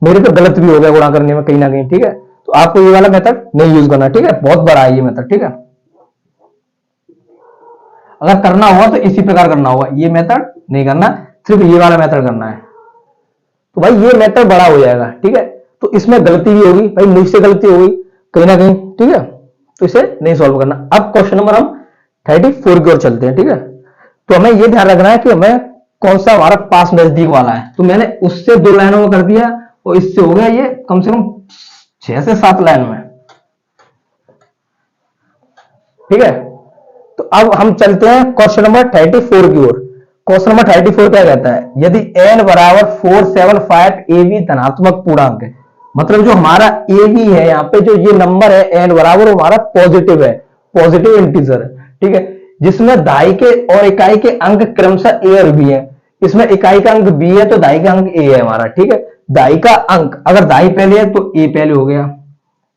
मेरे तो गलत भी हो गया गुणा करने में कहीं ना कहीं, ठीक है। तो आपको ये वाला मेथड नहीं यूज करना, ठीक है, बहुत बड़ा है ये मेथड, ठीक है। अगर करना होगा तो इसी प्रकार करना होगा, ये मेथड नहीं करना, सिर्फ ये वाला मेथड करना है। तो भाई ये मेथड बड़ा हो जाएगा, ठीक है। तो इसमें गलती भी होगी भाई, मुझसे गलती होगी कहीं ना कहीं, ठीक है। तो इसे नहीं सॉल्व करना। अब क्वेश्चन नंबर हम 34 की ओर चलते हैं, ठीक है। तो हमें यह ध्यान रखना है कि हमें कौन सा हमारा पास नजदीक वाला है। तो मैंने उससे 2 लाइनों में कर दिया और इससे हो गया ये कम से कम 6 से 7 लाइन में, ठीक है। तो अब हम चलते हैं क्वेश्चन नंबर 34 की ओर। क्वेश्चन नंबर 34 क्या कहता है, यदि n बराबर 475 ab धनात्मक पूर्णांक है, मतलब जो हमारा ab है यहाँ पे, जो ये नंबर है n बराबर, हमारा पॉजिटिव है, पॉजिटिव इंटीजर है, ठीक है। जिसमें दाई के और इकाई के अंक क्रमशः a और b है। इसमें इकाई का अंक b है तो दाई का अंक a है हमारा, ठीक है। दाई का अंक अगर दाई पहले है तो a पहले हो गया,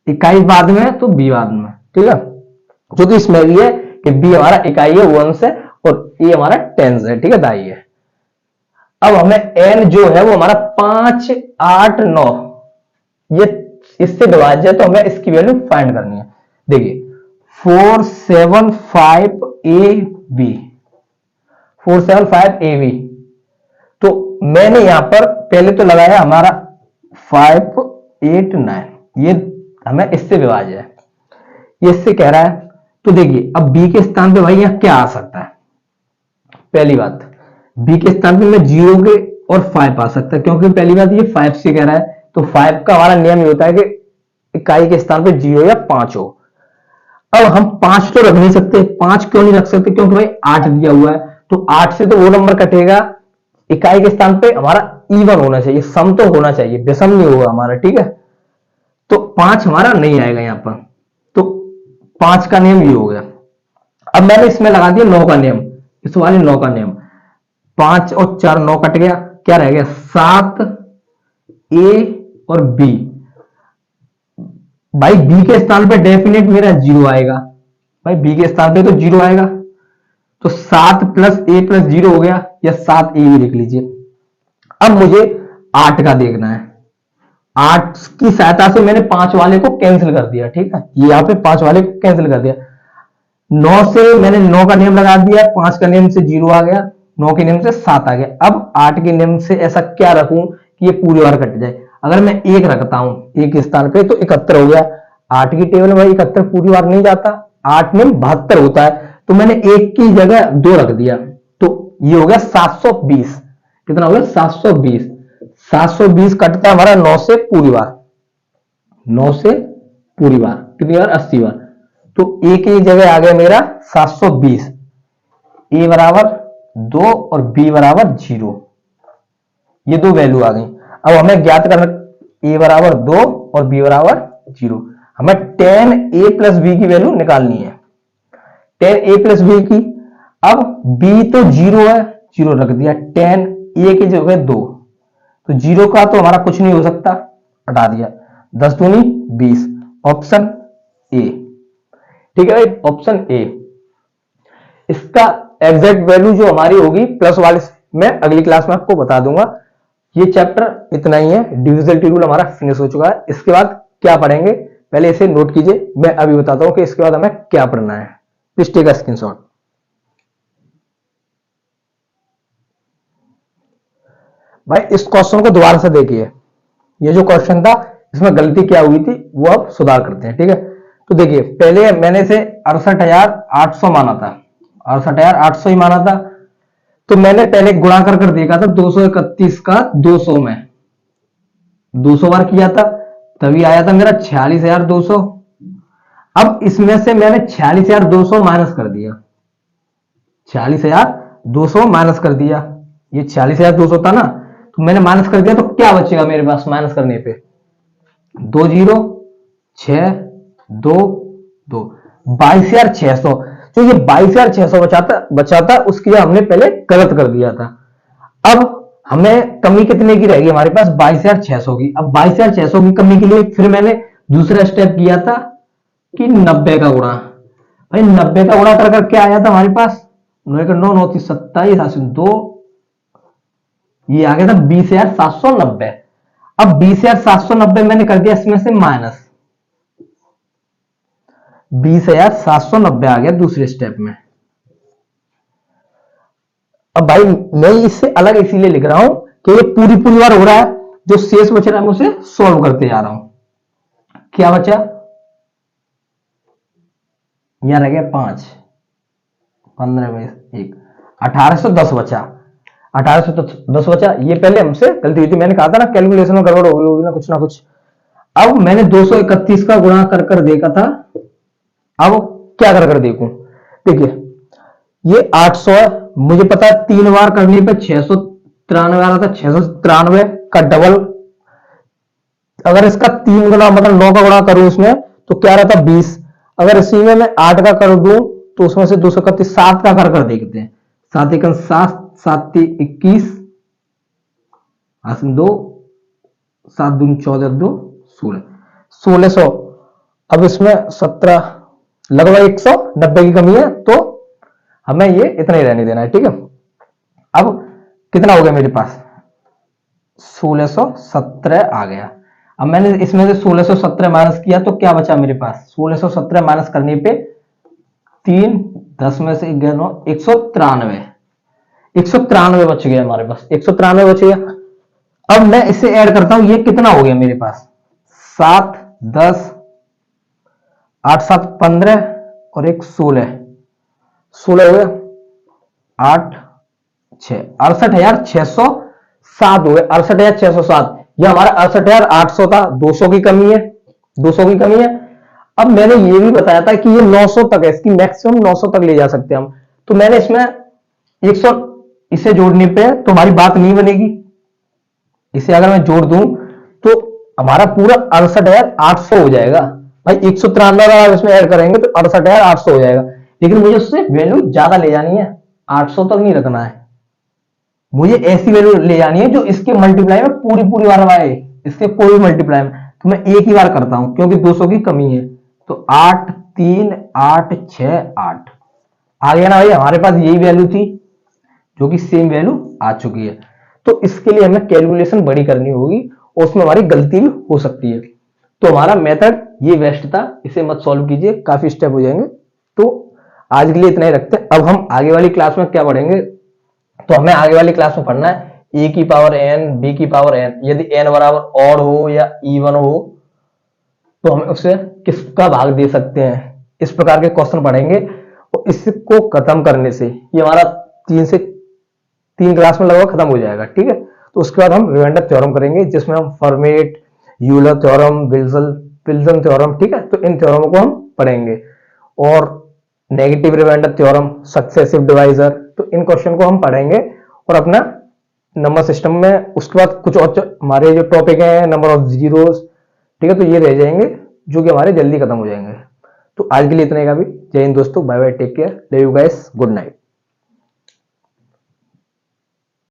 इकाई बाद में है तो b बाद में, ठीक है। जो कि इसमें भी है कि b हमारा इकाई है 1 है और a हमारा 10 है, ठीक है, दाई है। अब हमें n जो है वो हमारा 5 8 9 ये इससे डिवाइड है, तो हमें इसकी वैल्यू फाइंड करनी है। देखिए 475 ab 475 ab, तो मैंने यहां पर पहले तो लगाया हमारा 5 8 9, ये हमें इससे विभाज्य है, ये इससे कह रहा है। तो देखिए अब b के स्थान पे भाई यहां क्या आ सकता है, पहली बात b के स्थान पे मैं 0 के और 5 आ सकता है, क्योंकि पहली बात ये 5 से कह रहा है, तो 5 का हमारा नियम ये होता है कि इकाई के स्थान पे 0 या 5 हो। अब हम 5 तो रख नहीं सकते, 5 क्यों नहीं रख सकते, क्योंकि भाई 8 दिया हुआ है, तो 8 से तो वो नंबर कटेगा, इकाई के स्थान पे हमारा इवन होना चाहिए, सम तो होना चाहिए, विषम नहीं होगा हमारा, ठीक है। तो 5 हमारा नहीं आएगा यहां पर, तो 5 का नियम ये हो गया। अब मैंने इसमें लगा दिया 9 का नियम, इस वाले 9 का नियम, 5 और 4 9 कट गया, क्या रह गया 7 ए और बी। भाई बी के स्थान पे डेफिनेट मेरा 0 आएगा, भाई बी के स्थान पे तो 0 आएगा, तो 7 प्लस ए प्लस 0 हो गया, या 7 ए भी लिख लीजिए। अब मुझे 8 का देखना है, 8 की सहायता से मैंने 5 वाले को कैंसिल कर दिया, ठीक है, ये यहां पे 5 वाले को कैंसिल कर दिया। 9 से मैंने 9 का नियम लगा दिया, 5 का नियम से 0 आ गया, 9 के नियम से 7 आ गया। अब 8 के नियम से ऐसा क्या रखूं कि ये पूरी बार कट जाए। अगर मैं 1 रखता हूं एक स्थान पे तो 71 हो गया, 8 की टेबल में भाई 71 पूरी बार नहीं जाता, 8 नियम 72 होता है, तो मैंने 1 की जगह 2 रख दिया, तो ये हो गया 720। कितना हो गया 720, 720 कटता है हमारा 9 से पूरी बार, 9 से पूरी बार कितनी बार 80 बार, तो ए की जगह आ गया मेरा 720, ए बराबर 2 और बी बराबर 0, ये दो वैल्यू आ गई। अब हमें ज्ञात करना ए बराबर 2 और बी बराबर 0, हमें 10 ए प्लस बी की वैल्यू निकालनी है, 10 ए प्लस बी की। अब बी तो 0 है, 0 रख दिया, 10 ए की जगह 2, तो 0 का तो हमारा कुछ नहीं हो सकता, हटा दिया, 10 दूनी 20, ऑप्शन ए, ठीक है भाई, ऑप्शन ए। इसका एग्जैक्ट वैल्यू जो हमारी होगी प्लस वाले मैं अगली क्लास में आपको बता दूंगा। ये चैप्टर इतना ही है, डिविजन टेबल हमारा फिनिश हो चुका है। इसके बाद क्या पढ़ेंगे पहले इसे नोट कीजिए, मैं अभी बताता हूं कि इसके बाद हमें क्या पढ़ना है। Please take a screenshot. भाई इस क्वेश्चन को दोबारा से देखिए, ये जो क्वेश्चन था इसमें गलती क्या हुई थी वो अब सुधार करते हैं, ठीक है। तो देखिए पहले मैंने इसे 68,800 माना था, 68,800 ही माना था। तो मैंने पहले गुणा कर देखा था 231 का 200 में, 200 बार किया था, तभी आया था मेरा 46,200। अब इसमें से मैंने 46,200 माइनस कर दिया, 46,200 माइनस कर दिया, ये 46,200 था ना, तो मैंने माइनस कर दिया, तो क्या बचेगा मेरे पास माइनस करने पे? 2 जीरो 6 2 2, 22,600। जो ये 22,600 बचाता उसकी हमने पहले गलत कर दिया था। अब हमें कमी कितने की रहेगी हमारे पास? 22,600 की। अब 22,600 की कमी के लिए फिर मैंने दूसरा स्टेप किया था कि 90 का गुणा। भाई 90 का गुणा कर क्या आया था हमारे पास? 9 9 9 27 2, ये आ गया था 20,790। अब 20,790 मैंने कर दिया इसमें से माइनस, 20,790 आ गया दूसरे स्टेप में। अब भाई मैं इससे अलग इसीलिए लिख रहा हूं कि ये पूरी पूरी बार हो रहा है, जो शेष बच रहा है मैं उसे सॉल्व करते जा रहा हूं। क्या बचा? यहां रह गया 5, 15 में 1, 1810 बचा, 1810 बचा। ये पहले हमसे गलती हुई थी, मैंने कहा था ना कैलकुलेशन में गड़बड़ हो गई होगी ना कुछ। अब मैंने 231 का गुणा कर देखा था, अब क्या कर देखूं। देखिए ये 800 है, मुझे पता है 3 बार करने पे 693 आ रहा था, 693 का डबल। अगर इसका 3 गुना मतलब 9 का गुणा करूं इसमें तो क्या रहता? 20। अगर इसी में मैं 8 का कर दूं तो उसमें से 231 7 का कर देखते हैं। 7 1 7, 7 3 21, 2 7 2 14 2 16, 1600। अब इसमें 17 लगभग 190 की कमी है, तो हमें ये इतना ही रहने देना है, ठीक है। अब कितना हो गया मेरे पास? 1617 आ गया। अब मैंने इसमें से 1617 माइनस किया तो क्या बचा मेरे पास? 1617 माइनस करने पे 3 10 में से 9 193, 193 बच गया हमारे पास, 193 बच गया। अब मैं इसे ऐड करता हूं, ये कितना हो गया मेरे पास? 7 10 8 7 15 और 1 16, 16 हो गया, 8 6 68,607 हो गए, 68,607। यह हमारा 68,800 था, 200 की कमी है, 200 की कमी है। अब मैंने ये भी बताया था कि ये 900 तक है, इसकी मैक्सिमम 900 तक ले जा सकते हैं हम। तो मैंने इसमें 100 इसे जोड़ने पे तो हमारी बात नहीं बनेगी, इसे अगर मैं जोड़ दूं तो हमारा पूरा 68,800 हो जाएगा। भाई 193 अगर इसमें ऐड करेंगे तो 68,800 हो जाएगा, लेकिन मुझे उससे वैल्यू ज्यादा ले जानी है, 800 तक नहीं रखना है। मुझे ऐसी वैल्यू ले जानी है जो इसके मल्टीप्लाई में पूरी पूरी बार आए, इसके कोई मल्टीप्लाई में। तो मैं एक ही बार करता हूं क्योंकि 200 की कमी है। तो 8 3 8 6 8 आ गया ना भाई, हमारे पास यही वैल्यू थी जो कि सेम वैल्यू आ चुकी है। तो इसके लिए हमें कैलकुलेशन बड़ी करनी होगी और उसमें हमारी गलती भी हो सकती है। तो हमारा मेथड ये बेस्ट था, इसे मत सॉल्व कीजिए, काफी स्टेप हो जाएंगे। तो आज के लिए इतना ही रखते हैं। अब हम आगे वाली क्लास में क्या पढ़ेंगे, तो हमें आगे वाली क्लास में पढ़ना है a की पावर n b की पावर n, यदि n बराबर ऑड हो या इवन हो तो हमें उसे किसका भाग दे सकते हैं, इस प्रकार के क्वेश्चन पढ़ेंगे। और इसको खत्म करने से ये हमारा 3 क्लास में लगभग खत्म हो जाएगा, ठीक है। तो उसके बाद हम रिमाइंडर थ्योरम करेंगे जिसमें हम Fermat, Euler theorem, Wilson theorem, ठीक है। तो इन थ्योरमों को हम पढ़ेंगे और negative remainder theorem, successive divisor, तो इन क्वेश्चन को हम पढ़ेंगे और अपना नंबर सिस्टम में उसके बाद कुछ और हमारे जो टॉपिक है नंबर ऑफ जीरोस, ठीक है, तो ये रह जाएंगे जो कि हमारे जल्दी खत्म हो जाएंगे। तो आज के लिए इतना ही काफी। जय हिंद दोस्तों, bye bye, take care, love you guys, good night.